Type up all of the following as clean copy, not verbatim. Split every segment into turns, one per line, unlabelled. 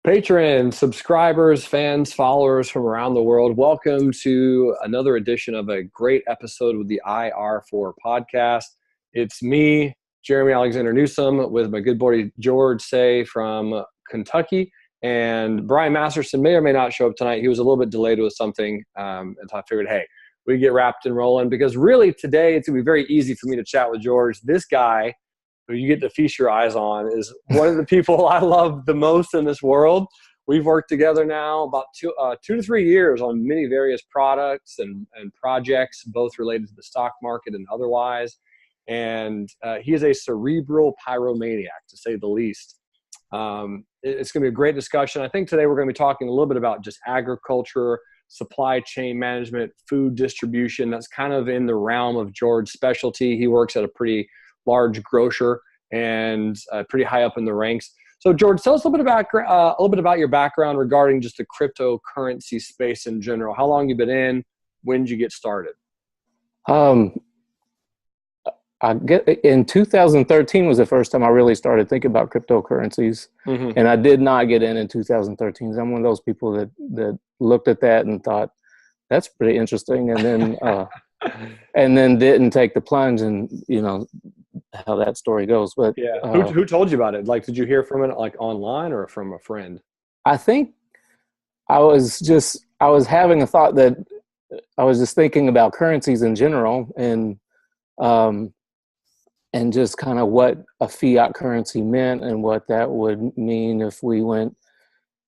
Patrons, subscribers, fans, followers from around the world, welcome to another edition of a great episode with the IR4 podcast. It's me, Jeremy Alexander Newsom, with my good buddy George Say from Kentucky. And Brian Masterson may or may not show up tonight. He was a little bit delayed with something. And so I figured, hey, we get wrapped and rolling because really today it's going to be very easy for me to chat with George. This guy who you get to feast your eyes on is one of the people I love the most in this world. We've worked together now about 2 to 3 years on many various products and projects, both related to the stock market and otherwise. And he is a cerebral pyromaniac, to say the least. It's going to be a great discussion. I think today we're going to be talking a little bit about just agriculture, supply chain management, food distribution. That's kind of in the realm of George's specialty. He works at a pretty large grocer and pretty high up in the ranks. So George, tell us a little bit about your background regarding just the cryptocurrency space in general. How long you been in? When did you get started?
In 2013 was the first time I really started thinking about cryptocurrencies, and I did not get in 2013. I'm one of those people that looked at that and thought that's pretty interesting, and then and then didn't take the plunge, and you know how that story goes. But
yeah, who told you about it? Like, did you hear from it like online or from a friend?
I think I was having a thought that I was just thinking about currencies in general, and just kind of what a fiat currency meant and what that would mean if we went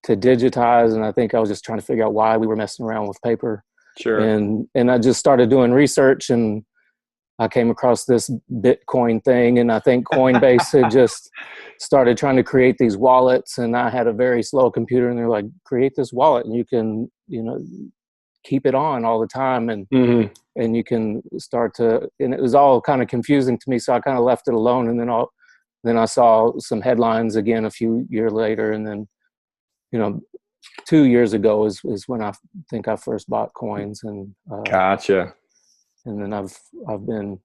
to digitize. And I think I was just trying to figure out why we were messing around with paper.
Sure.
And I just started doing research, and I came across this Bitcoin thing, and I think Coinbase had just started trying to create these wallets, and I had a very slow computer, and they're like, create this wallet and you can, keep it on all the time, and you can start to, and it was all kind of confusing to me, so I kind of left it alone. And then I saw some headlines again a few years later, and then 2 years ago is when I think I first bought coins, and
Gotcha.
And then I've been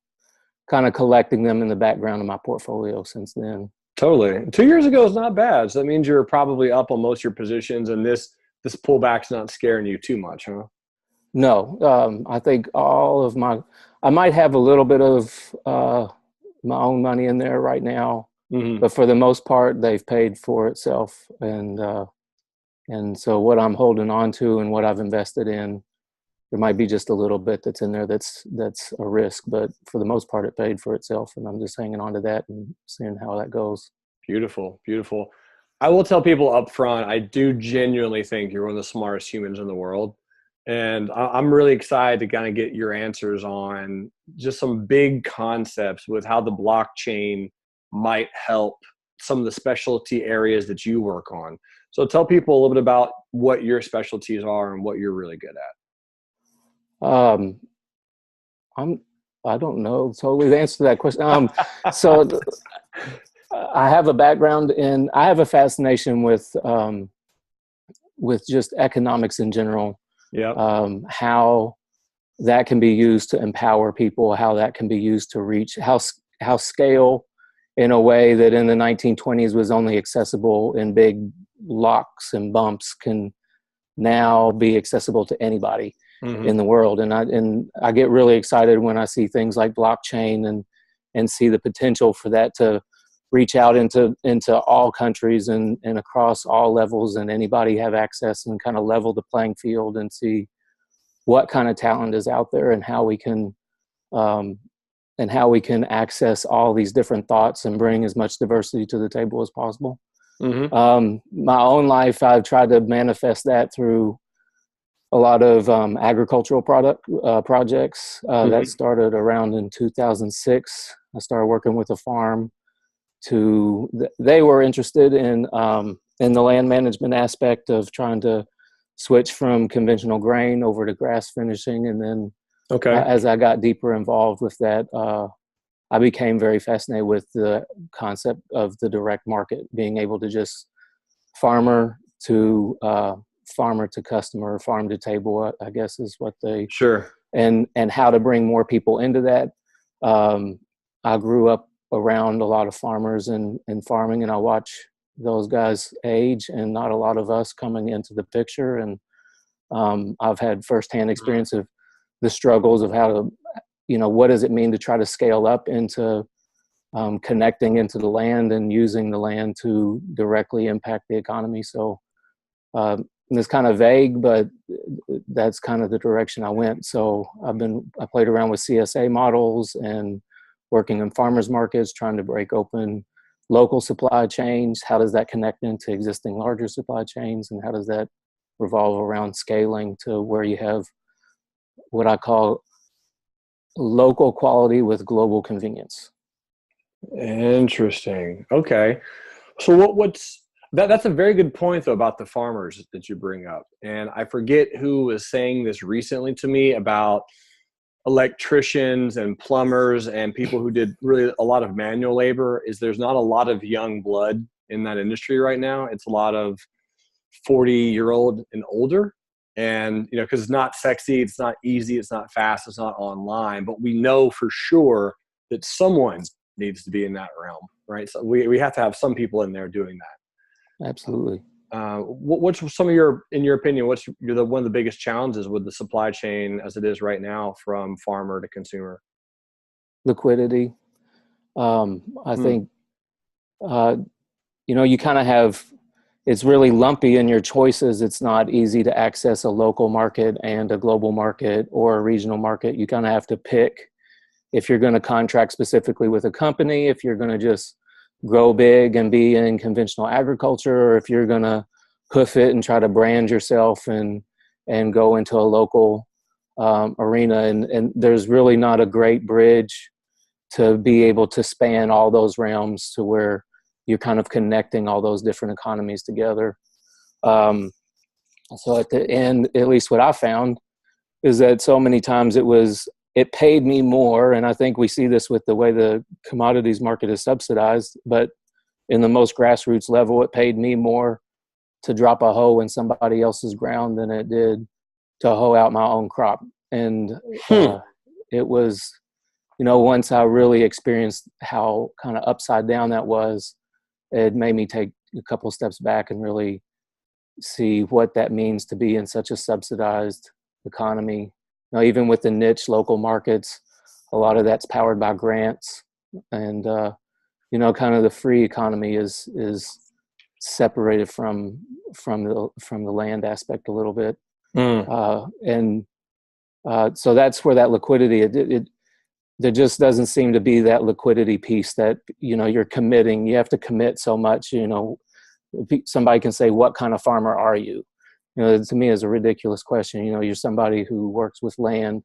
kind of collecting them in the background of my portfolio since then.
Totally. 2 years ago is not bad. So that means you're probably up on most of your positions, and this pullback's not scaring you too much, huh?
No, I think I might have a little bit of my own money in there right now, but for the most part, they've paid for itself. And so what I'm holding on to and what I've invested in, there might be just a little bit that's in there that's a risk, but for the most part, it paid for itself. And I'm just hanging on to that and seeing how that goes.
Beautiful, beautiful. I will tell people up front, I do genuinely think you're one of the smartest humans in the world. And I'm really excited to kind of get your answers on just some big concepts with how the blockchain might help some of the specialty areas that you work on. So tell people a little bit about what your specialties are and what you're really good at.
I don't know totally the answer to that question. So I have a background I have a fascination with just economics in general.
Yeah.
How that can be used to empower people, how that can be used to reach, how scale in a way that in the 1920s was only accessible in big locks and bumps can now be accessible to anybody in the world. And I get really excited when I see things like blockchain and see the potential for that to reach out into all countries and across all levels, and anybody have access, and kind of level the playing field and see what kind of talent is out there, and how we can access all these different thoughts and bring as much diversity to the table as possible. My own life, I've tried to manifest that through a lot of agricultural projects that started around in 2006. I started working with a farm. They were interested in the land management aspect of trying to switch from conventional grain over to grass finishing, and then as I got deeper involved with that, I became very fascinated with the concept of the direct market, being able to just farmer to customer, farm to table, I guess is what they and how to bring more people into that. I grew up around a lot of farmers and farming, and I watch those guys' age and not a lot of us coming into the picture. And I've had firsthand experience of the struggles of how to, what does it mean to try to scale up into connecting into the land and using the land to directly impact the economy. So it's kind of vague, but that's kind of the direction I went. So I played around with CSA models and working in farmers markets, trying to break open local supply chains. How does that connect into existing larger supply chains? And how does that revolve around scaling to where you have what I call local quality with global convenience?
Interesting. Okay. So that's a very good point though about the farmers that you bring up. And I forget who was saying this recently to me about electricians and plumbers and people who did really a lot of manual labor. Is there's not a lot of young blood in that industry right now. It's a lot of 40-year-old and older. And, because it's not sexy, it's not easy, it's not fast, it's not online, but we know for sure that someone needs to be in that realm, right? So we have to have some people in there doing that.
Absolutely.
What's some of in your opinion, what's one of the biggest challenges with the supply chain as it is right now from farmer to consumer?
Liquidity. I think, you kind of have, it's really lumpy in your choices. It's not easy to access a local market and a global market or a regional market. You kind of have to pick if you're going to contract specifically with a company, if you're going to just grow big and be in conventional agriculture, or if you're going to hoof it and try to brand yourself and go into a local arena. And there's really not a great bridge to be able to span all those realms to where you're kind of connecting all those different economies together. So at the end, at least what I found is that so many times it paid me more, and I think we see this with the way the commodities market is subsidized, but in the most grassroots level, it paid me more to drop a hoe in somebody else's ground than it did to hoe out my own crop. And it was, once I really experienced how kind of upside down that was, it made me take a couple steps back and really see what that means to be in such a subsidized economy. Even with the niche local markets, a lot of that's powered by grants, and kind of the free economy is separated from the land aspect a little bit, so that's where that liquidity. There just doesn't seem to be that liquidity piece that you're committing. You have to commit so much. Somebody can say, "What kind of farmer are you?" To me is a ridiculous question. You're somebody who works with land.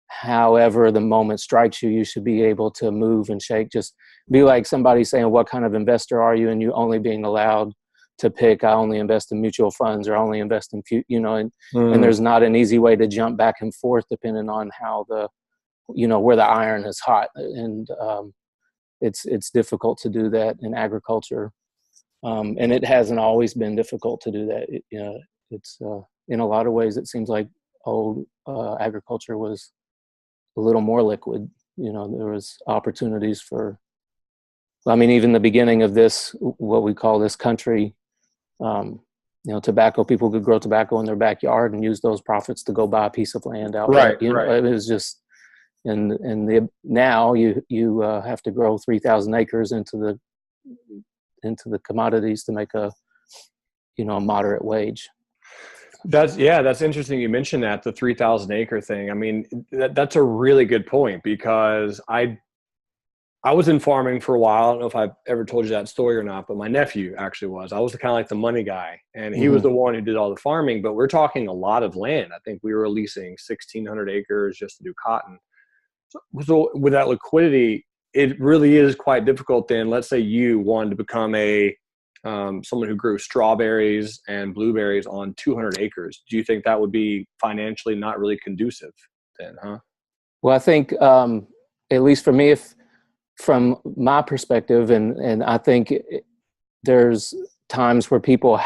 However the moment strikes you, you should be able to move and shake. Just be like somebody saying, what kind of investor are you? And you only being allowed to pick, I only invest in mutual funds or only invest in, and there's not an easy way to jump back and forth depending on how where the iron is hot. And it's difficult to do that in agriculture. And it hasn't always been difficult to do that. It's in a lot of ways, it seems like old agriculture was a little more liquid. There was opportunities for, even the beginning of this, what we call this country, tobacco, people could grow tobacco in their backyard and use those profits to go buy a piece of land out.
Right.
It was just, now you have to grow 3,000 acres into the commodities to make a moderate wage.
That's interesting. You mentioned that, the 3,000 acre thing. That's a really good point, because I was in farming for a while. I don't know if I've ever told you that story or not, but my nephew actually was. I was kind of like the money guy, and he was the one who did all the farming, but we're talking a lot of land. I think we were leasing 1,600 acres just to do cotton. So with that liquidity, it really is quite difficult then. Let's say you wanted to become someone who grew strawberries and blueberries on 200 acres. Do you think that would be financially not really conducive then, huh?
Well, I think, at least for me, from my perspective, and I think there's times where people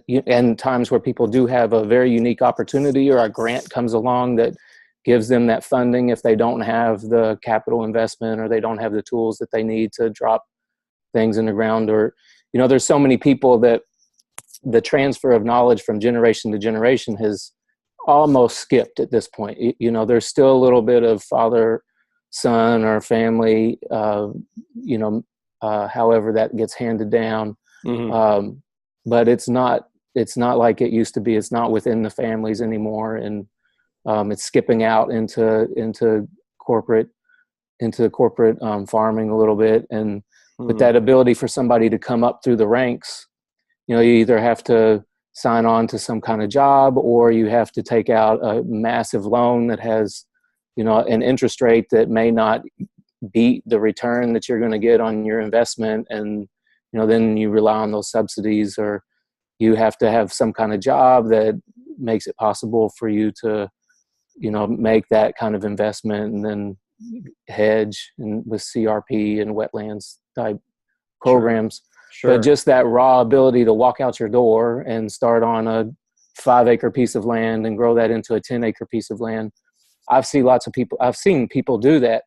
and times where people do have a very unique opportunity, or a grant comes along that gives them that funding if they don't have the capital investment or they don't have the tools that they need to drop things in the ground, or there's so many people that the transfer of knowledge from generation to generation has almost skipped at this point. There's still a little bit of father, son, or family, however that gets handed down. But it's not like it used to be. It's not within the families anymore. And it's skipping out into corporate farming a little bit. And with that ability for somebody to come up through the ranks, you either have to sign on to some kind of job, or you have to take out a massive loan that has, an interest rate that may not beat the return that you're going to get on your investment. And, then you rely on those subsidies, or you have to have some kind of job that makes it possible for you to, make that kind of investment, and then hedge and with CRP and wetlands type programs. Sure. But just that raw ability to walk out your door and start on a 5-acre piece of land and grow that into a 10-acre piece of land. I've seen people do that.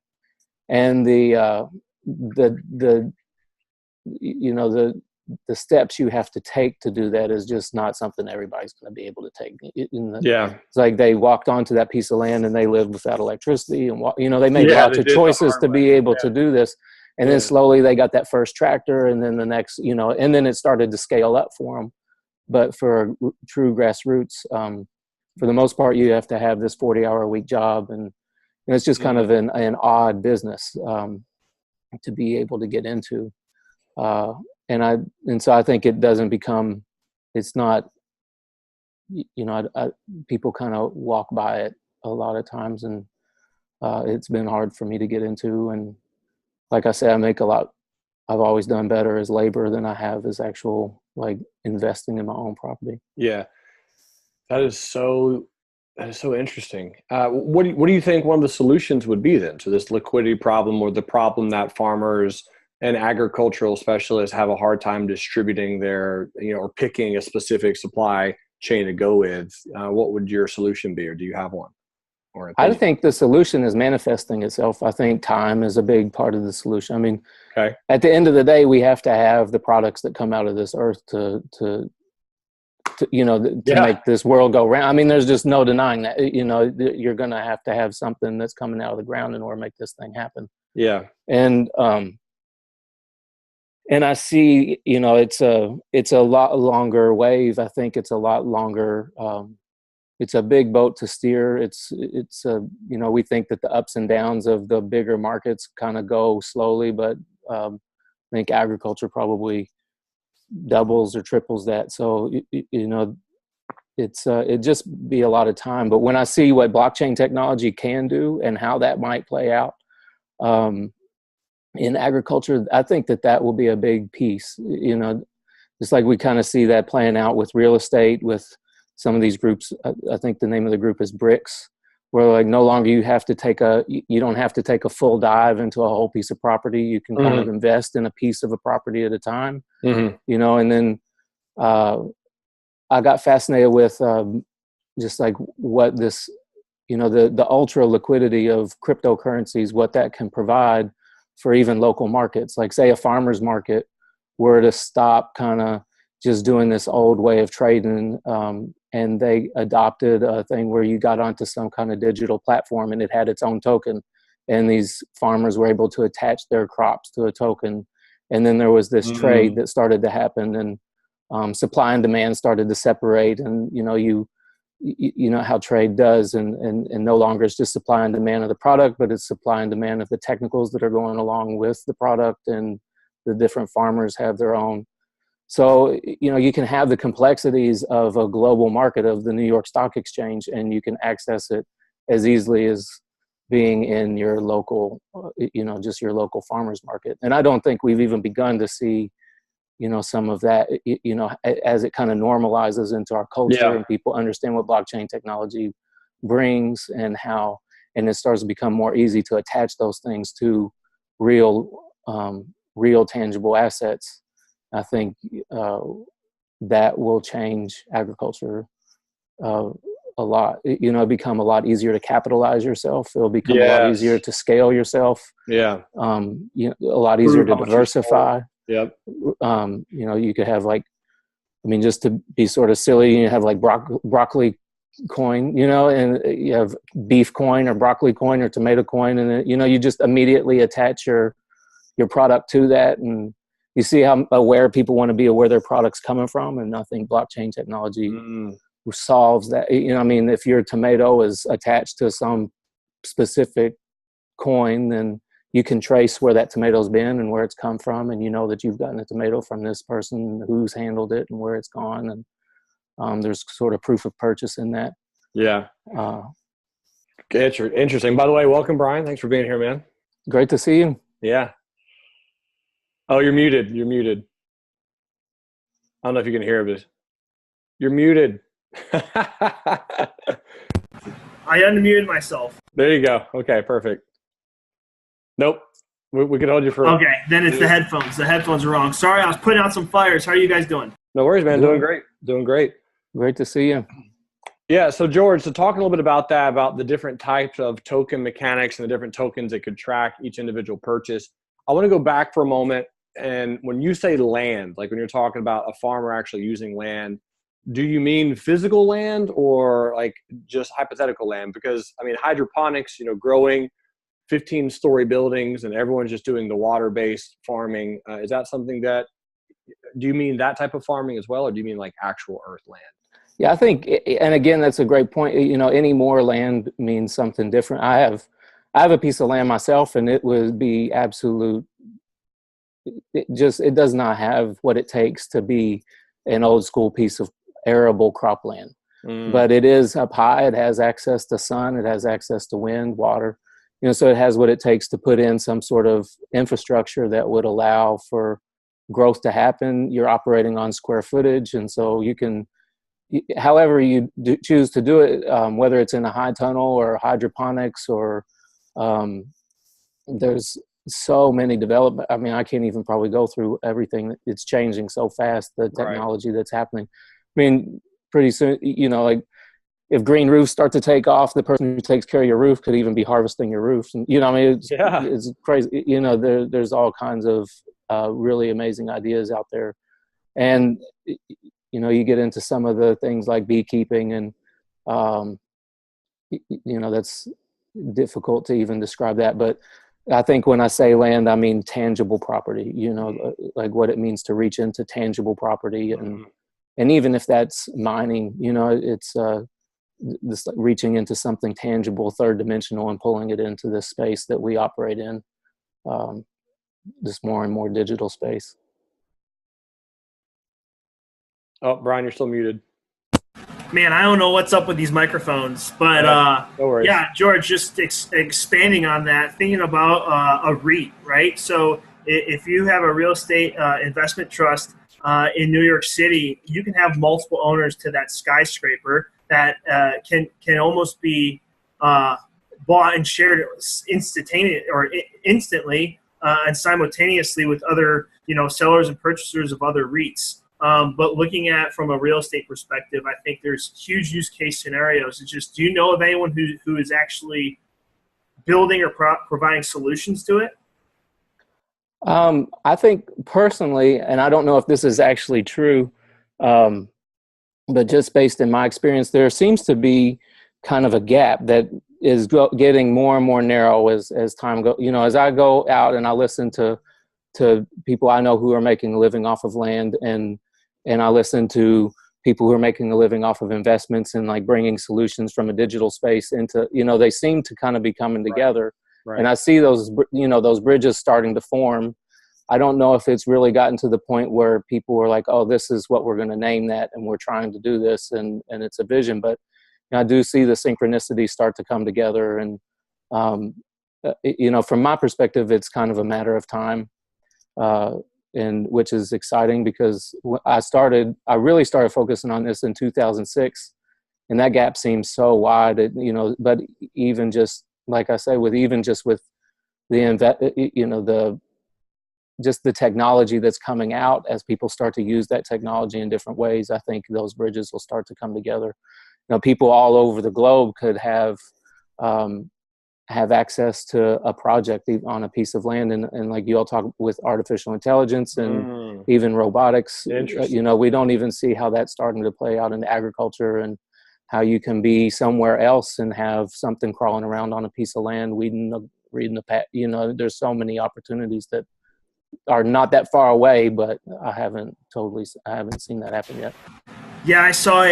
And the steps you have to take to do that is just not something everybody's going to be able to take. It's like they walked onto that piece of land and they lived without electricity, and they made lots of choices to be able to do this. And then slowly they got that first tractor, and then the next, and then it started to scale up for them. But for true grassroots, for the most part, you have to have this 40-hour-a-week job, and it's just kind of an odd business to be able to get into. And so I think it doesn't become, it's not, people kind of walk by it a lot of times, and it's been hard for me to get into. And like I said, I've always done better as labor than I have as actual, like, investing in my own property.
Yeah. That is so interesting. What do you think one of the solutions would be then to this liquidity problem, or the problem that farmers and agricultural specialists have a hard time distributing their, or picking a specific supply chain to go with? What would your solution be, or do you have one?
I think the solution is manifesting itself. I think time is a big part of the solution. I mean, at the end of the day, we have to have the products that come out of this earth to make this world go round. I mean, there's just no denying that. You're going to have something that's coming out of the ground in order to make this thing happen.
Yeah.
And I see, it's a lot longer wave. I think it's a lot longer. It's a big boat to steer. We think that the ups and downs of the bigger markets kind of go slowly, but I think agriculture probably doubles or triples that. So, it'd just be a lot of time. But when I see what blockchain technology can do and how that might play out in agriculture, I think that will be a big piece. Just like we kind of see that playing out with real estate, with some of these groups. I think the name of the group is BRICS, where, like, no longer you don't have to take a full dive into a whole piece of property. You can kind of invest in a piece of a property at a time, and then I got fascinated with just like what this, the ultra liquidity of cryptocurrencies, what that can provide for even local markets. Like, say a farmer's market were to stop kind of just doing this old way of trading, and they adopted a thing where you got onto some kind of digital platform and it had its own token, and these farmers were able to attach their crops to a token. And then there was this trade that started to happen, and supply and demand started to separate, and you know how trade does, and no longer it's just supply and demand of the product, but it's supply and demand of the technicals that are going along with the product, and the different farmers have their own. So, you can have the complexities of a global market of the New York Stock Exchange, and you can access it as easily as being in your local, just your local farmer's market. And I don't think we've even begun to see, some of that, as it kind of normalizes into our culture, and people understand what blockchain technology brings and how, and it starts to become more easy to attach those things to real tangible assets. I think that will change agriculture a lot. It'll become a lot easier to capitalize yourself. It'll become a lot easier to scale yourself.
Yeah.
A lot easier to diversify.
Yep.
You could have like, I mean, just to be sort of silly, you have like broccoli coin, and you have beef coin or broccoli coin or tomato coin, and you just immediately attach your product to that, and you see how aware people want to be of where their product's coming from. And I think blockchain technology solves that. I mean, if your tomato is attached to some specific coin, then you can trace where that tomato's been and where it's come from, and that you've gotten a tomato from this person, who's handled it and where it's gone, and there's sort of proof of purchase in that.
Yeah. Interesting. By the way, welcome, Brian. Thanks for being here, man.
Great to see you.
Yeah. Oh, you're muted. I don't know if you can hear this. You're muted.
I unmuted myself.
There you go. Okay, perfect. Nope. We could hold you for...
Okay, then it's the headphones. The headphones are wrong. Sorry, I was putting out some fires. How are you guys doing?
No worries, man. Doing great.
Great to see you.
Yeah, so George, talking a little bit about that, about the different types of token mechanics and the different tokens that could track each individual purchase. I want to go back for a moment. And when you say land, like when you're talking about a farmer actually using land, do you mean physical land or like just hypothetical land? Because, I mean, hydroponics, growing 15-story buildings and everyone's just doing the water-based farming. Is that something that, do you mean that type of farming as well? Or do you mean like actual earth land?
Yeah, I think, and again, that's a great point. Any more land means something different. I have a piece of land myself, and it would be absolute. It does not have what it takes to be an old school piece of arable cropland. But it is up high. It has access to sun. It has access to wind, water. So it has what it takes to put in some sort of infrastructure that would allow for growth to happen. You're operating on square footage, and so you can, however you choose to do it, whether it's in a high tunnel or hydroponics or there's so many development. I mean, I can't even probably go through everything. It's changing so fast, the technology that's happening. I mean, pretty soon, like if green roofs start to take off, the person who takes care of your roof could even be harvesting your roof. And, I mean, it's crazy. There's all kinds of really amazing ideas out there. And, you get into some of the things like beekeeping and, that's difficult to even describe that. But I think when I say land, I mean tangible property, like what it means to reach into tangible property. And even if that's mining, it's this reaching into something tangible, third dimensional, and pulling it into this space that we operate in, this more and more digital space.
Oh, Brian, you're still muted.
Man, I don't know what's up with these microphones, but
no worries.
Yeah, George, just expanding on that, thinking about a REIT, right? So if you have a real estate investment trust in New York City, you can have multiple owners to that skyscraper that can almost be bought and shared instantly and simultaneously with other sellers and purchasers of other REITs. But looking at from a real estate perspective, I think there's huge use case scenarios. It's just, do you know of anyone who is actually building or providing solutions to it?
I think personally, and I don't know if this is actually true, but just based in my experience, there seems to be kind of a gap that is getting more and more narrow as time goes. As I go out and I listen to people I know who are making a living off of land, and I listen to people who are making a living off of investments and like bringing solutions from a digital space into, they seem to kind of be coming together. Right. And I see those bridges starting to form. I don't know if it's really gotten to the point where people are like, oh, this is what we're going to name that, and we're trying to do this, and it's a vision. But I do see the synchronicity start to come together. And, from my perspective, it's kind of a matter of time. And which is exciting because I really started focusing on this in 2006, and that gap seems so wide, but even just, like I say, with the technology that's coming out as people start to use that technology in different ways, I think those bridges will start to come together. People all over the globe could have, have access to a project on a piece of land. And like you all talk with artificial intelligence and even robotics, we don't even see how that's starting to play out in agriculture, and how you can be somewhere else and have something crawling around on a piece of land, reading the there's so many opportunities that are not that far away, but I haven't seen that happen yet.
Yeah, I saw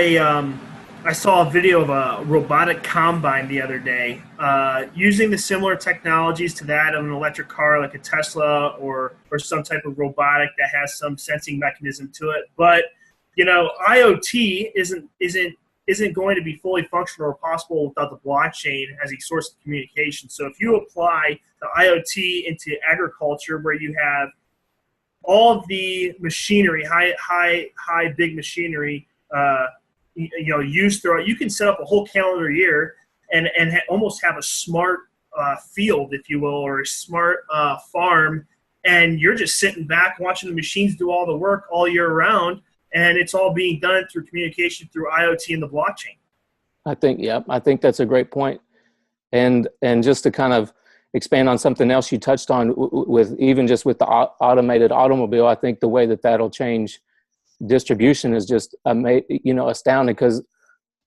a video of a robotic combine the other day, using the similar technologies to that of an electric car, like a Tesla or some type of robotic that has some sensing mechanism to it. But IoT isn't going to be fully functional or possible without the blockchain as a source of communication. So if you apply the IoT into agriculture, where you have all of the machinery, high big machinery, used throughout, you can set up a whole calendar year and almost have a smart field, if you will, or a smart farm, and you're just sitting back watching the machines do all the work all year round, and it's all being done through communication through IoT and the blockchain.
I think that's a great point. And just to kind of expand on something else you touched on with the automated automobile, I think the way that'll change distribution is just astounding, because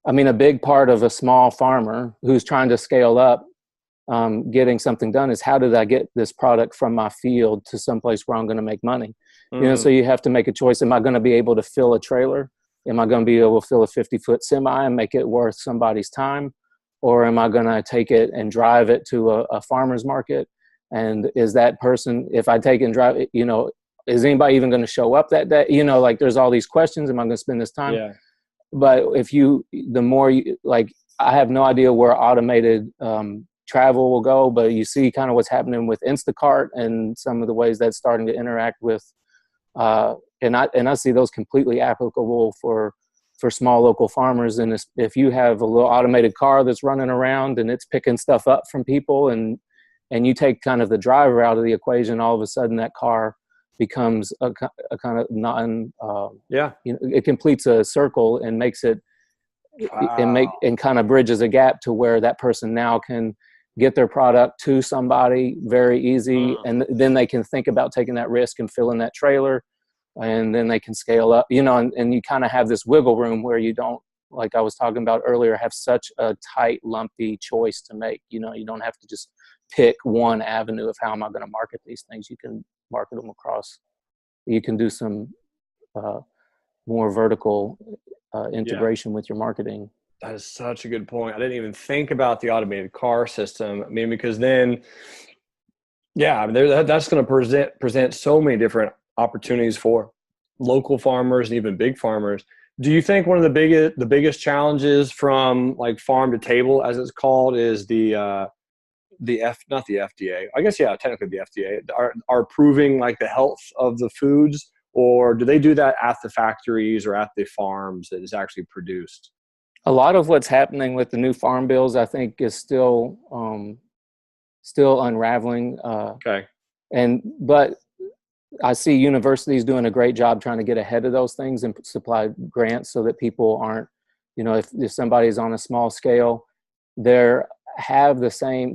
a big part of a small farmer who's trying to scale up, getting something done, is how did I get this product from my field to someplace where I'm going to make money? So you have to make a choice. Am I going to be able to fill a trailer? Am I going to be able to fill a 50-foot semi and make it worth somebody's time? Or am I going to take it and drive it to a farmer's market? And is that person, if I take and drive it, is anybody even going to show up that day? There's all these questions. Am I going to spend this time?
Yeah.
But I have no idea where automated travel will go, but you see kind of what's happening with Instacart and some of the ways that's starting to interact with, and I see those completely applicable for small local farmers. And if you have a little automated car that's running around and it's picking stuff up from people, and you take kind of the driver out of the equation, all of a sudden that car becomes a kind of it completes a circle and makes it, and kind of bridges a gap to where that person now can get their product to somebody very easy. And then they can think about taking that risk and filling that trailer, and then they can scale up, and you kind of have this wiggle room where you don't, like I was talking about earlier, have such a tight, lumpy choice to make. You don't have to just pick one avenue of how am I going to market these things. You can market them across. You can do some more vertical integration with your marketing.
That is such a good point. I didn't even think about the automated car system. Because then, that's going to present so many different opportunities for local farmers and even big farmers. Do you think one of the biggest challenges from like farm to table, as it's called, is not the FDA? I guess technically the FDA are proving like the health of the foods, or do they do that at the factories or at the farms that is actually produced?
A lot of what's happening with the new farm bills, I think, is still unraveling. But I see universities doing a great job trying to get ahead of those things and supply grants so that people aren't, if somebody's on a small scale, they're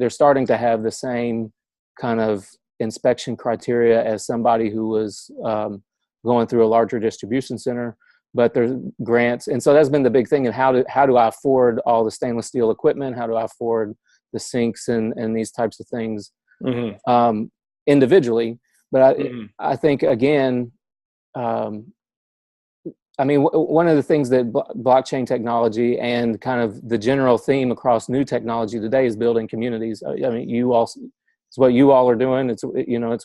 starting to have the same kind of inspection criteria as somebody who was going through a larger distribution center. But there's grants. And so that's been the big thing. And how do I afford all the stainless steel equipment? How do I afford the sinks and these types of things individually? But I think, again, one of the things that blockchain technology and kind of the general theme across new technology today is building communities. It's what you all are doing. It's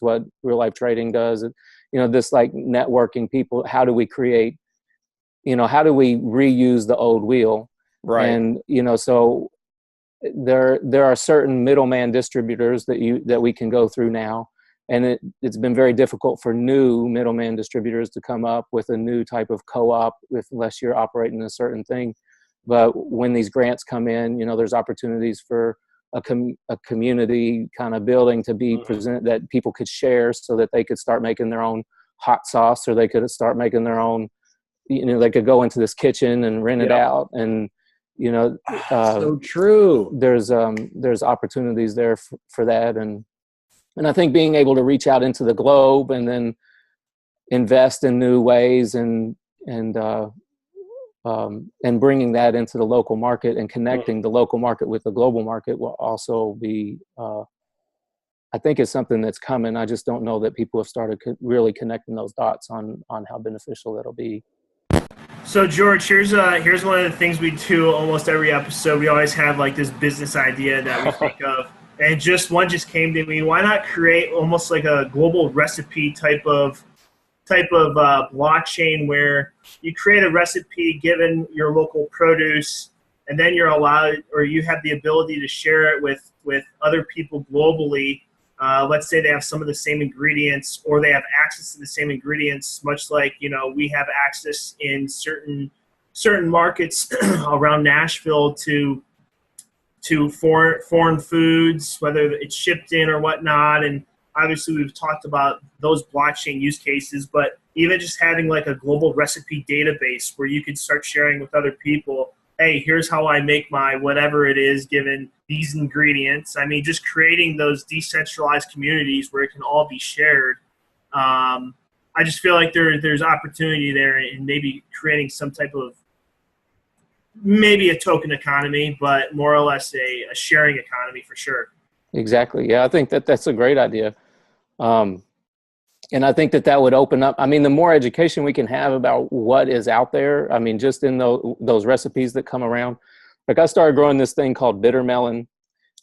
what real life trading does. This like networking people. How do we create? How do we reuse the old wheel?
Right.
And so there are certain middleman distributors that we can go through now. And it's been very difficult for new middleman distributors to come up with a new type of co-op unless you're operating a certain thing. But when these grants come in, there's opportunities for a community kind of building to be presented that people could share so that they could start making their own hot sauce, or they could start making their own, they could go into this kitchen and rent it out and
So true.
There's opportunities there for that. And I think being able to reach out into the globe and then invest in new ways and bringing that into the local market and connecting the local market with the global market will also be, I think it's something that's coming. I just don't know that people have started really connecting those dots on how beneficial that'll be.
So George, here's one of the things we do almost every episode. We always have like this business idea that we think of, and one just came to me. Why not create almost like a global recipe type of blockchain where you create a recipe given your local produce, and then you're allowed, or you have the ability to share it with other people globally. Let's say they have some of the same ingredients, or they have access to the same ingredients, much like, we have access in certain markets around Nashville to foreign foods, whether it's shipped in or whatnot. And obviously we've talked about those blockchain use cases, but even just having like a global recipe database where you can start sharing with other people, hey, here's how I make my whatever it is given these ingredients. I mean, just creating those decentralized communities where it can all be shared. I just feel like there's opportunity there in maybe creating some type of, maybe a token economy, but more or less a sharing economy for sure.
Exactly. Yeah, I think that's a great idea. And I think that would open up, I mean, the more education we can have about what is out there, I mean, just in those recipes that come around. Like I started growing this thing called bitter melon.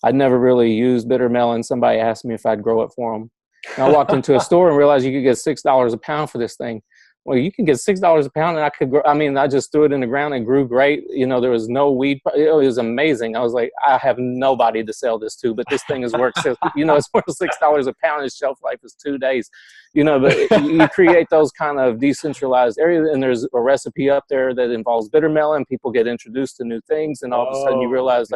I'd never really used bitter melon. Somebody asked me if I'd grow it for them. And I walked into a store and realized you could get $6 a pound for this thing. Well, you can get $6 a pound, and I could grow. I mean, I just threw it in the ground and grew great. There was no weed. It was amazing. I was like, I have nobody to sell this to, but this thing is worth, it's worth $6 a pound. Its shelf life is 2 days. But you create those kind of decentralized areas, and there's a recipe up there that involves bitter melon. People get introduced to new things, and all of a sudden you realize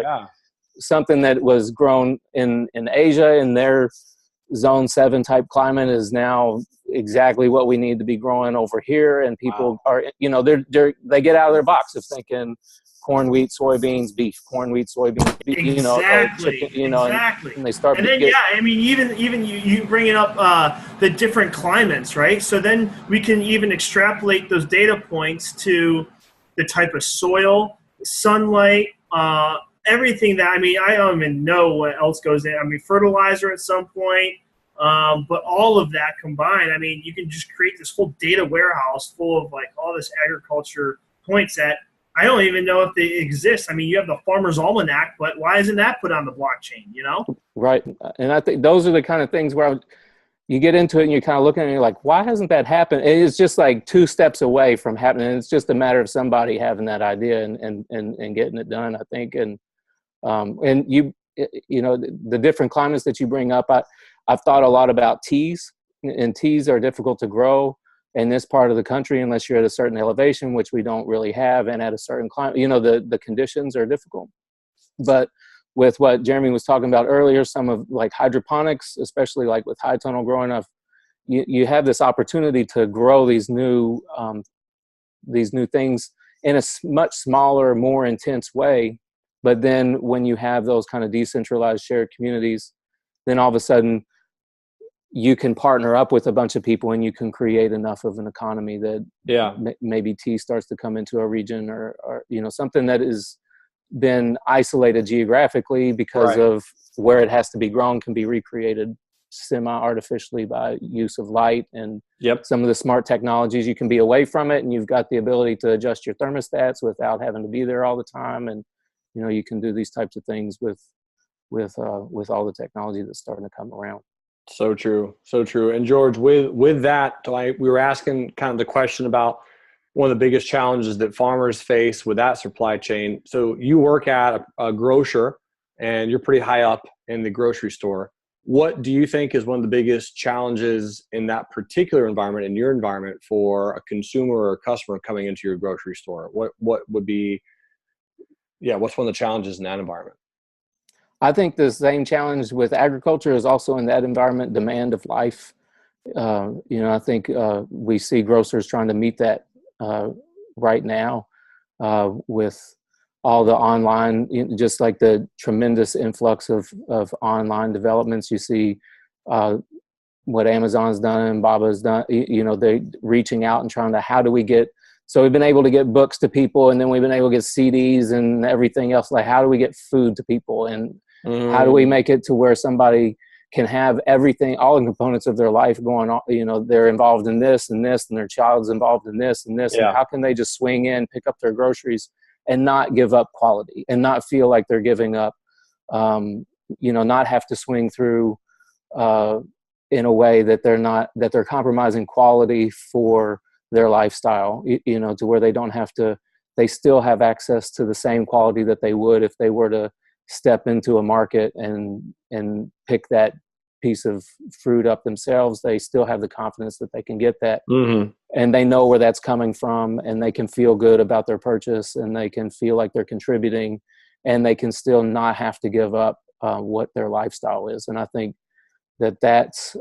something that was grown in Asia in their zone 7 type climate is now exactly what we need to be growing over here. And people are, they get out of their box of thinking corn, wheat, soybeans, beef, corn, wheat, soybeans, beef,
exactly.
chicken,
exactly.
and they start.
And then, I mean, even you bringing up the different climates, right? So then we can even extrapolate those data points to the type of soil, sunlight, everything that, I mean, I don't even know what else goes in. I mean, fertilizer at some point, but all of that combined, I mean, you can just create this whole data warehouse full of like all this agriculture points that I don't even know if they exist. I mean, you have the Farmer's Almanac, but why isn't that put on the blockchain,
Right. And I think those are the kind of things where you get into it and you're kind of looking and you're like, why hasn't that happened? And it's just like 2 steps away from happening. It's just a matter of somebody having that idea and getting it done, I think. And you the different climates that you bring up, I've thought a lot about teas, and teas are difficult to grow in this part of the country unless you're at a certain elevation, which we don't really have, and at a certain climate, the conditions are difficult. But with what Jeremy was talking about earlier, some of like hydroponics, especially like with high tunnel growing up, you have this opportunity to grow these new things in a much smaller, more intense way. But then when you have those kind of decentralized shared communities, then all of a sudden you can partner up with a bunch of people and you can create enough of an economy that maybe tea starts to come into a region or something that has been isolated geographically because of where it has to be grown can be recreated semi-artificially by use of light and some of the smart technologies. You can be away from it and you've got the ability to adjust your thermostats without having to be there all the time. And you can do these types of things with all the technology that's starting to come around.
So true. And George, with that, we were asking kind of the question about one of the biggest challenges that farmers face with that supply chain. So you work at a grocer and you're pretty high up in the grocery store. What do you think is one of the biggest challenges in that particular environment, in your environment, for a consumer or a customer coming into your grocery store? What would be, what's one of the challenges in that environment?
I think the same challenge with agriculture is also in that environment, demand of life. I think we see grocers trying to meet that right now with all the online, just like the tremendous influx of online developments. You see what Amazon's done and Baba's done, they're reaching out and trying to, how do we get, so we've been able to get books to people, and then we've been able to get CDs and everything else. Like, how do we get food to people? And how do we make it to where somebody can have everything, all the components of their life going on? They're involved in this and this, and their child's involved in this and this.
Yeah.
And how can they just swing in, pick up their groceries, and not give up quality, and not feel like they're giving up, not have to swing through in a way that they're compromising quality for their lifestyle, to where they don't have to, they still have access to the same quality that they would if they were to step into a market and pick that piece of fruit up themselves. They still have the confidence that they can get that, and they know where that's coming from, and they can feel good about their purchase, and they can feel like they're contributing, and they can still not have to give up what their lifestyle is. And I think that's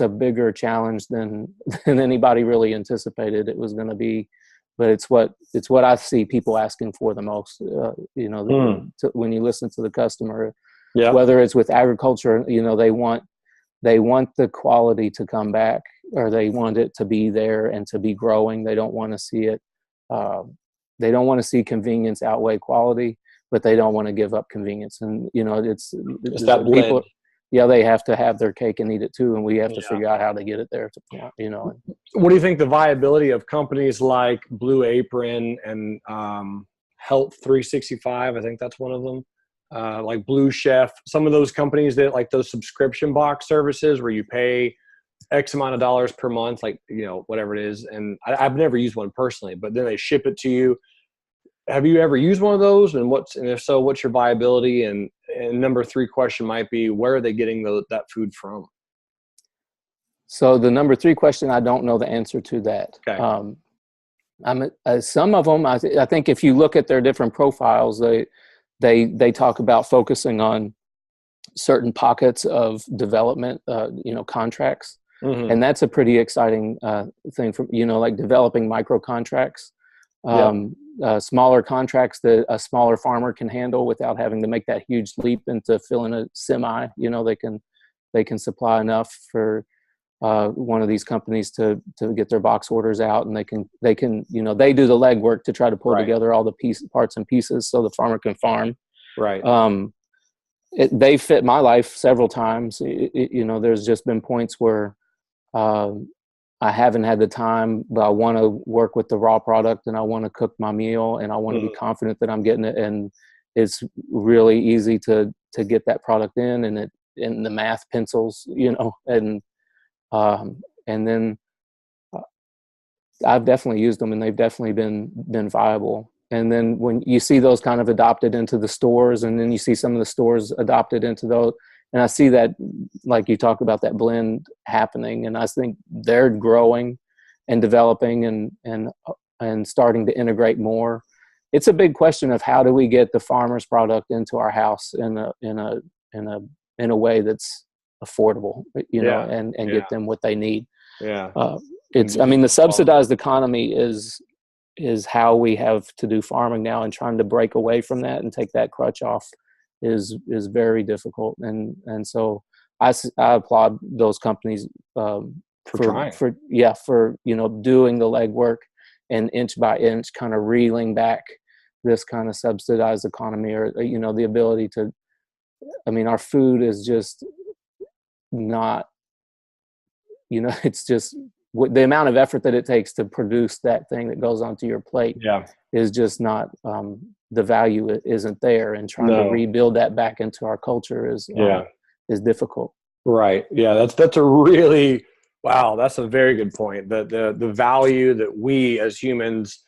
a bigger challenge than anybody really anticipated it was going to be. But it's what I see people asking for the most. When you listen to the customer, whether it's with agriculture, they want the quality to come back, or they want it to be there and to be growing. They don't want to see it. They don't want to see convenience outweigh quality, but they don't want to give up convenience. And it's
that blend.
People, they have to have their cake and eat it too, and we have to figure out how to get it there.
What do you think the viability of companies like Blue Apron and Health 365? I think that's one of them. Like Blue Chef, some of those companies that like those subscription box services where you pay X amount of dollars per month, like whatever it is. And I've never used one personally, but then they ship it to you. Have you ever used one of those? And if so, what's your viability? And number 3 question might be, where are they getting that food from?
So the number 3 question, I don't know the answer to that.
Okay.
Some of them, I think if you look at their different profiles, they talk about focusing on certain pockets of development, contracts. And that's a pretty exciting thing from, like developing micro contracts. Smaller contracts that a smaller farmer can handle without having to make that huge leap into filling a semi. They can supply enough for one of these companies to get their box orders out, and they can they do the legwork to try to pull together all the parts and pieces so the farmer can farm.
Right.
They fit my life several times. There's just been points where I haven't had the time, but I want to work with the raw product, and I want to cook my meal, and I want to be confident that I'm getting it. And it's really easy to get that product in, and the math pencils, and then I've definitely used them, and they've definitely been viable. And then when you see those kind of adopted into the stores, and then you see some of the stores adopted into those, and I see that, like you talk about, that blend happening, and I think they're growing and developing and starting to integrate more. It's a big question of how do we get the farmer's product into our house in a way that's affordable, and get them what they need.
Yeah.
The subsidized economy is how we have to do farming now, and trying to break away from that and take that crutch off is very difficult. And so I applaud those companies for doing the legwork, and inch by inch kind of reeling back this kind of subsidized economy, or the ability to, our food is just not, it's just the amount of effort that it takes to produce that thing that goes onto your plate is just not, the value isn't there, and trying to rebuild that back into our culture is difficult. Right.
Yeah. That's a really, wow. That's a very good point. The value that we as humans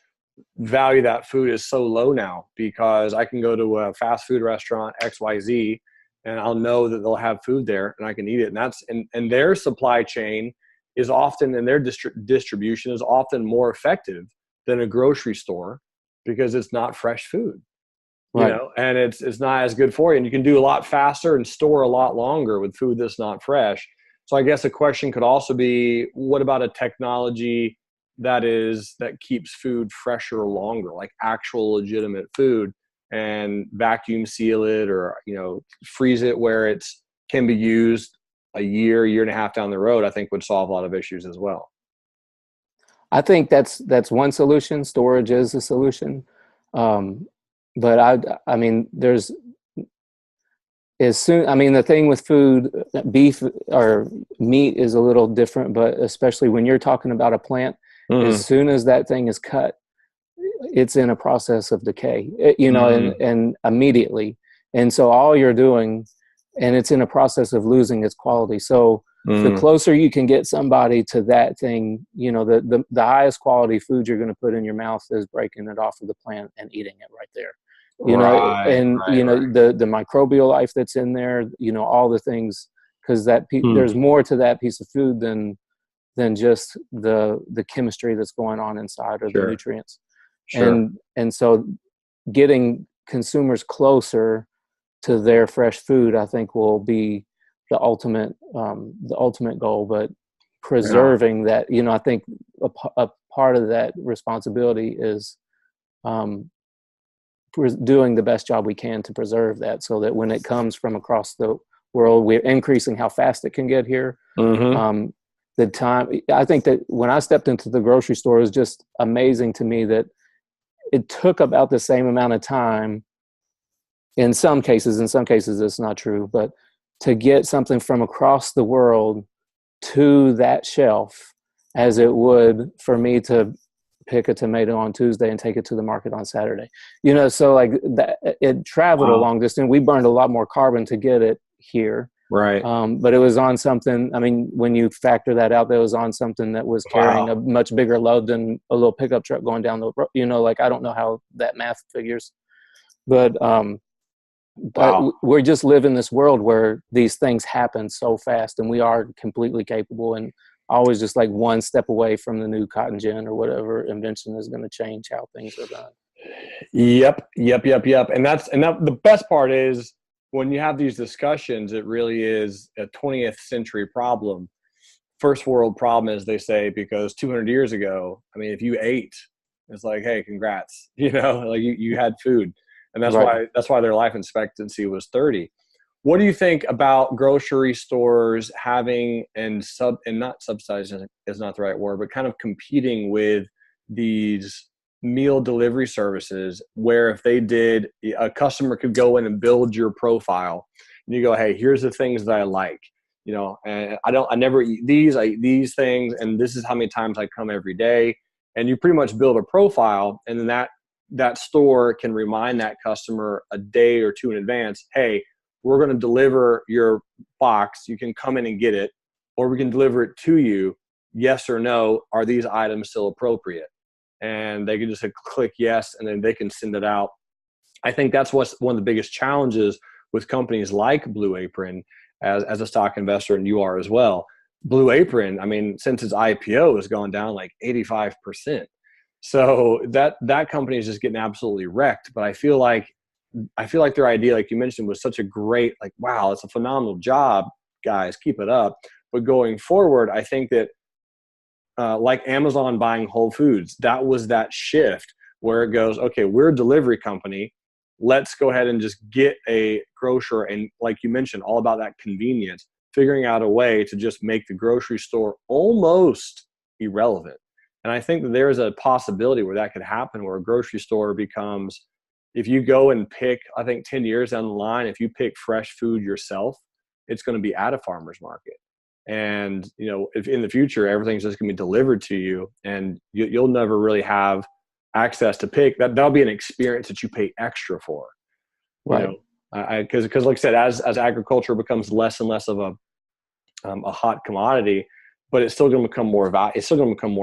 value that food is so low now, because I can go to a fast food restaurant XYZ, and I'll know that they'll have food there and I can eat it. And their supply chain is often, and their distribution is often more effective than a grocery store, because it's not fresh food, and it's not as good for you. And you can do a lot faster and store a lot longer with food that's not fresh. So I guess a question could also be, what about a technology that keeps food fresher longer, like actual legitimate food, and vacuum seal it, or freeze it where it's can be used a year and a half down the road, I think would solve a lot of issues as well.
I think that's one solution. Storage is a solution. But I mean, the thing with food, beef or meat is a little different, but especially when you're talking about a plant, as soon as that thing is cut, it's in a process of decay, and immediately. And so all you're doing, and it's in a process of losing its quality. So the closer you can get somebody to that thing, the highest quality food you're going to put in your mouth is breaking it off of the plant and eating it right there. The microbial life that's in there, all the things, because there's more to that piece of food than just the chemistry that's going on inside, or the nutrients. Sure. And so getting consumers closer to their fresh food, I think, will be the ultimate goal. But preserving that, I think a part of that responsibility is doing the best job we can to preserve that, so that when it comes from across the world, we're increasing how fast it can get here. The time, I think that when I stepped into the grocery store, it was just amazing to me that it took about the same amount of time in some cases it's not true, but to get something from across the world to that shelf as it would for me to pick a tomato on Tuesday and take it to the market on Saturday. So like that, it traveled a long distance. We burned a lot more carbon to get it here.
Right.
But it was on something, I mean, when you factor that out, that was on something that was carrying a much bigger load than a little pickup truck going down the road. Like, I don't know how that math figures, but we just live in this world where these things happen so fast, and we are completely capable and always just like one step away from the new cotton gin or whatever invention is going to change how things are done.
Yep. And the best part is, when you have these discussions, it really is a 20th century problem, first world problem, as they say, because 200 years ago, I mean, if you ate, it's like, hey, congrats, like you had food. And that's why their life expectancy was 30. What do you think about grocery stores having and not subsidizing is not the right word, but kind of competing with these meal delivery services, where if they did, a customer could go in and build your profile, and you go, hey, here's the things that I like, and I never eat these, I eat these things, and this is how many times I come every day. And you pretty much build a profile, and then that store can remind that customer a day or two in advance, hey, we're going to deliver your box. You can come in and get it, or we can deliver it to you. Yes or no, are these items still appropriate? And they can just click yes, and then they can send it out. I think that's what's one of the biggest challenges with companies like Blue Apron, as a stock investor, and you are as well. Blue Apron, I mean, since its IPO, has gone down like 85%. So that company is just getting absolutely wrecked. But I feel like their idea, like you mentioned, was such a great, like, wow, it's a phenomenal job, guys, keep it up. But going forward, I think that like Amazon buying Whole Foods, that was that shift where it goes, okay, we're a delivery company. Let's go ahead and just get a grocer. And like you mentioned, all about that convenience, figuring out a way to just make the grocery store almost irrelevant. And I think that there's a possibility where that could happen, where a grocery store becomes, if you go and pick, I think 10 years down the line, if you pick fresh food yourself, it's going to be at a farmer's market. And, if in the future, everything's just going to be delivered to you, and you'll never really have access to pick, that'll be an experience that you pay extra for.
Right.
Because like I said, as agriculture becomes less and less of a hot commodity, but it's still going to become more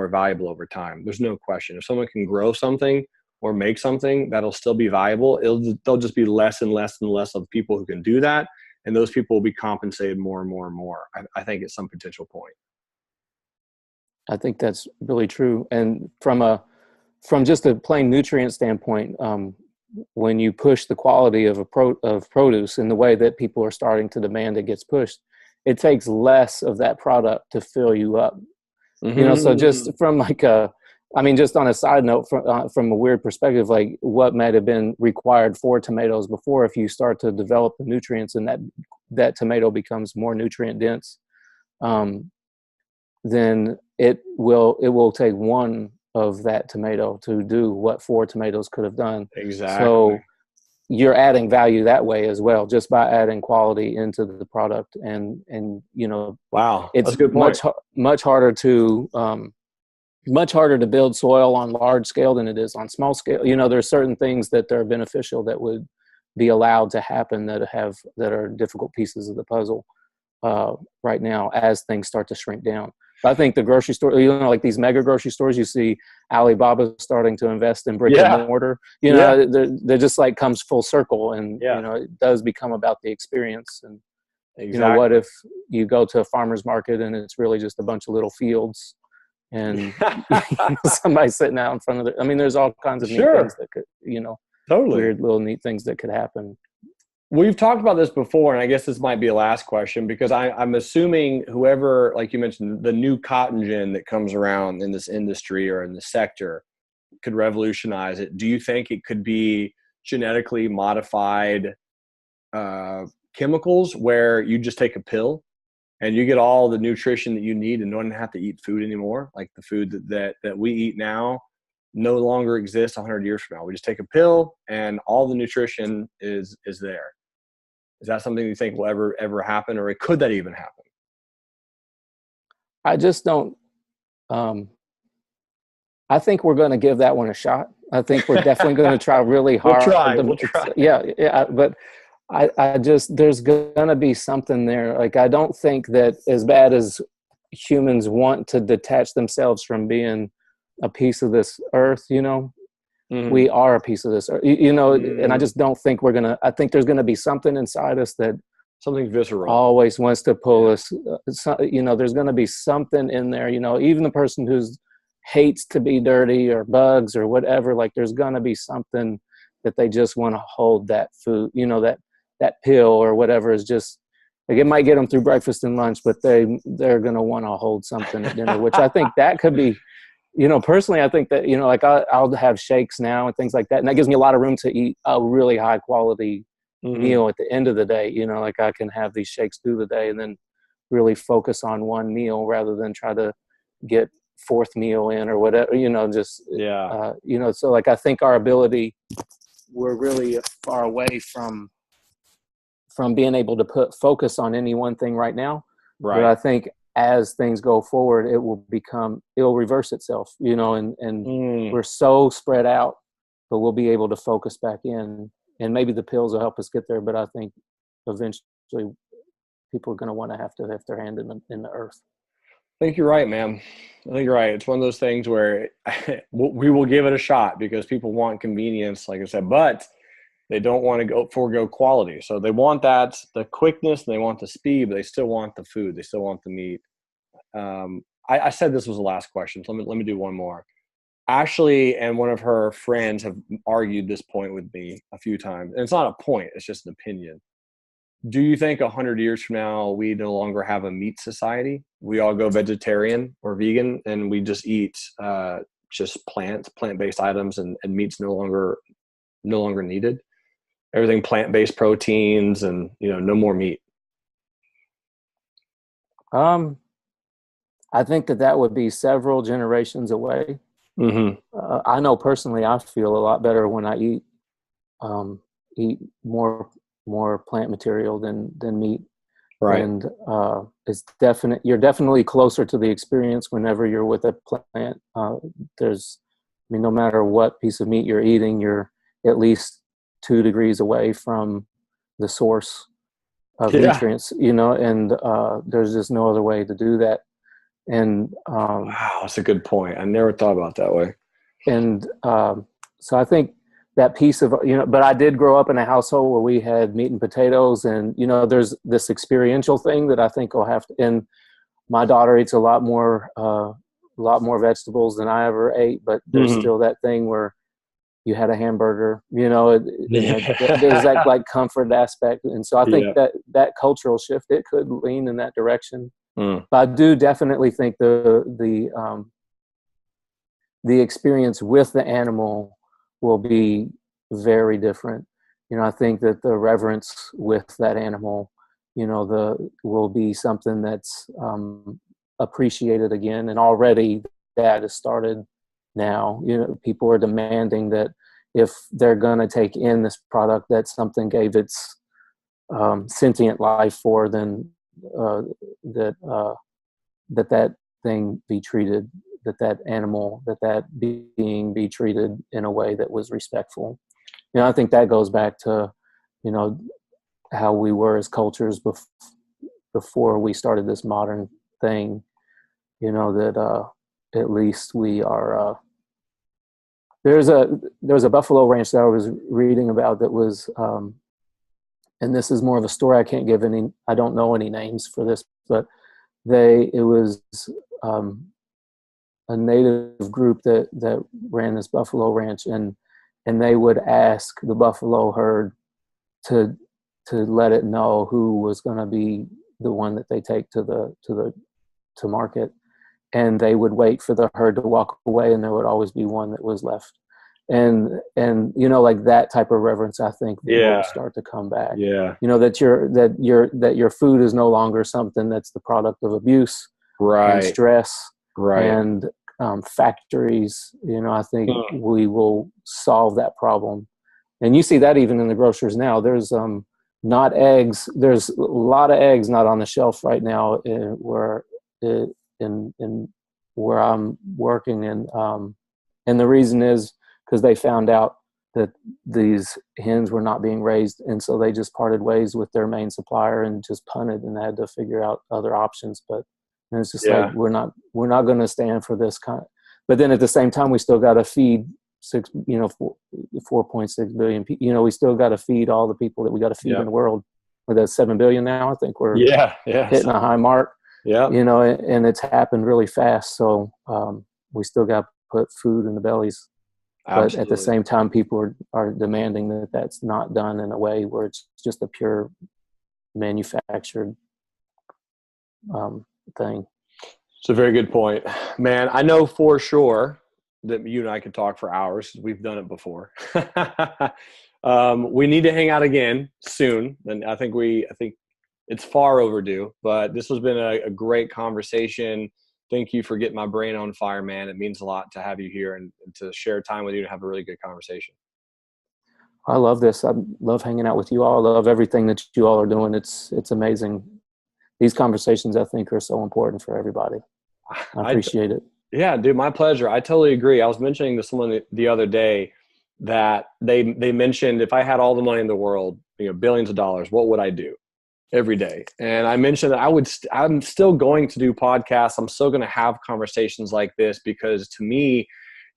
valuable over time. There's no question. If someone can grow something or make something that'll still be valuable, there'll just be less and less and less of people who can do that. And those people will be compensated more and more and more, I think, at some potential point.
I think that's really true. And from just a plain nutrient standpoint, when you push the quality of produce in the way that people are starting to demand it gets pushed, it takes less of that product to fill you up. So just from like I mean, just on a side note, from a weird perspective, like what might have been required for tomatoes before, if you start to develop the nutrients and that tomato becomes more nutrient dense, then it will take one of that tomato to do what 4 tomatoes could have done.
Exactly.
So you're adding value that way as well, just by adding quality into the product. And
Wow,
it's
that's a good point.
much harder to build soil on large scale than it is on small scale. There's certain things that are beneficial that would be allowed to happen that are difficult pieces of the puzzle right now as things start to shrink down. But I think the grocery store, like these mega grocery stores, you see Alibaba starting to invest in brick and mortar. They're just like comes full circle, and it does become about the experience. And
exactly.
What if you go to a farmer's market and it's really just a bunch of little fields, and somebody sitting out in front of it? I mean, there's all kinds of neat things that could,
totally
weird little neat things that could happen.
We've talked about this before, and I guess this might be a last question, because I'm assuming whoever, like you mentioned, the new cotton gin that comes around in this industry or in the sector could revolutionize it. Do you think it could be genetically modified chemicals where you just take a pill and you get all the nutrition that you need and don't have to eat food anymore? Like the food that we eat now no longer exists 100 years from now. We just take a pill and all the nutrition is there. Is that something you think will ever happen, or could that even happen?
I just don't. I think we're going to give that one a shot. I think we're definitely going to try really hard.
We'll try.
Yeah. But I just, there's going to be something there. Like, I don't think that, as bad as humans want to detach themselves from being a piece of this earth, we are a piece of this earth, and I just don't think I think there's going to be something inside us that
something visceral
always wants to pull us. There's going to be something in there, even the person who hates to be dirty or bugs or whatever, like there's going to be something that they just want to hold that food, that pill or whatever is just like, it might get them through breakfast and lunch, but they're going to want to hold something at dinner, which I think that could be, personally, I think that, like I'll have shakes now and things like that. And that gives me a lot of room to eat a really high quality meal at the end of the day. Like I can have these shakes through the day and then really focus on one meal rather than try to get fourth meal in or whatever, so like, I think our ability, we're really far away from being able to put focus on any one thing right now.
Right.
But I think as things go forward, it'll reverse itself, and we're so spread out, but we'll be able to focus back in, and maybe the pills will help us get there. But I think eventually people are going to want to have their hand in the earth.
I think you're right, man. I think you're right. It's one of those things where we will give it a shot because people want convenience, like I said, but they don't want to forego quality. So they want the quickness, and they want the speed, but they still want the food. They still want the meat. I said this was the last question, so let me do one more. Ashley and one of her friends have argued this point with me a few times. And it's not a point, it's just an opinion. Do you think 100 years from now, we no longer have a meat society? We all go vegetarian or vegan, and we just eat just plant-based items, and meat's no longer needed? Everything plant-based proteins, and no more meat.
I think that would be several generations away. I know personally, I feel a lot better when I eat more plant material than meat.
Right.
And you're definitely closer to the experience whenever you're with a plant. No matter what piece of meat you're eating, you're at least 2 degrees away from the source of nutrients, and there's just no other way to do that. And
wow, that's a good point. I never thought about it that way.
And so I think that piece of, but I did grow up in a household where we had meat and potatoes, and, there's this experiential thing that I think will have to, and my daughter eats a lot more vegetables than I ever ate, but there's still that thing where you had a hamburger, there's that like comfort aspect. And so I think that cultural shift, it could lean in that direction. But I do definitely think the the experience with the animal will be very different. I think that the reverence with that animal, will be something that's appreciated again. And already that has started now. People are demanding that if they're going to take in this product that something gave its sentient life for, then that thing be treated, that animal, that being be treated in a way that was respectful. I think that goes back to, how we were as cultures before we started this modern thing, that at least we are, there was a buffalo ranch that I was reading about that was, and this is more of a story. I don't know any names for this, but it was a native group that ran this buffalo ranch, and they would ask the buffalo herd to let it know who was going to be the one that they take to market, and they would wait for the herd to walk away, and there would always be one that was left. And like that type of reverence, I think will start to come back.
Yeah.
That your food is no longer something that's the product of abuse,
right,
and stress,
right,
and factories. I think we will solve that problem. And you see that even in the grocers now. There's not eggs. There's a lot of eggs not on the shelf right now where I'm working, and the reason is because they found out that these hens were not being raised, and so they just parted ways with their main supplier and just punted, and had to figure out other options. But it's just like we're not going to stand for this kind. But then at the same time, we still got to feed 4.6 billion people. We still got to feed all the people that we got to feed in the world. With that 7 billion now, I think we're hitting a high mark.
Yeah,
and it's happened really fast. So we still got to put food in the bellies. Absolutely. But at the same time, people are demanding that that's not done in a way where it's just a pure manufactured thing.
It's a very good point, man. I know for sure that you and I could talk for hours. We've done it before. We need to hang out again soon, and I think it's far overdue. But this has been a great conversation. Thank you for getting my brain on fire, man. It means a lot to have you here and to share time with you and have a really good conversation.
I love this. I love hanging out with you all. I love everything that you all are doing. It's amazing. These conversations, I think, are so important for everybody. I appreciate it.
Yeah, dude, my pleasure. I totally agree. I was mentioning to someone the other day that they mentioned, if I had all the money in the world, billions of dollars, what would I do every day? And I mentioned that I'm still going to do podcasts. I'm still going to have conversations like this, because to me,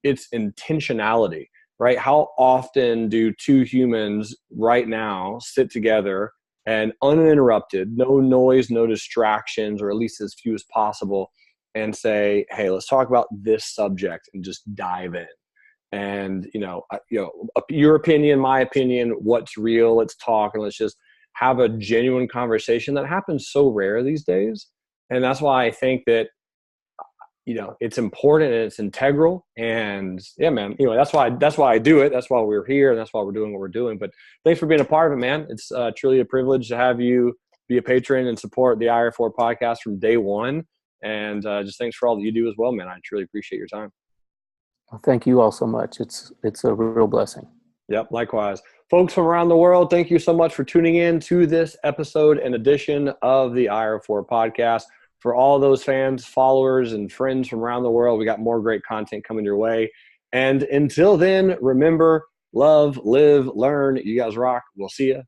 it's intentionality, right? How often do two humans right now sit together and uninterrupted, no noise, no distractions, or at least as few as possible, and say, hey, let's talk about this subject and just dive in. And, your opinion, my opinion, what's real, let's talk, and let's just have a genuine conversation. That happens so rare these days. And that's why I think that, it's important and it's integral. And yeah, man, that's why I do it. That's why we're here. And that's why we're doing what we're doing. But thanks for being a part of it, man. It's truly a privilege to have you be a patron and support the IR4 podcast from day one. And just thanks for all that you do as well, man. I truly appreciate your time.
Well, thank you all so much. It's a real blessing.
Yep, likewise. Folks from around the world, thank you so much for tuning in to this episode and edition of the IR4 podcast. For all those fans, followers, and friends from around the world, we got more great content coming your way. And until then, remember, love, live, learn. You guys rock. We'll see you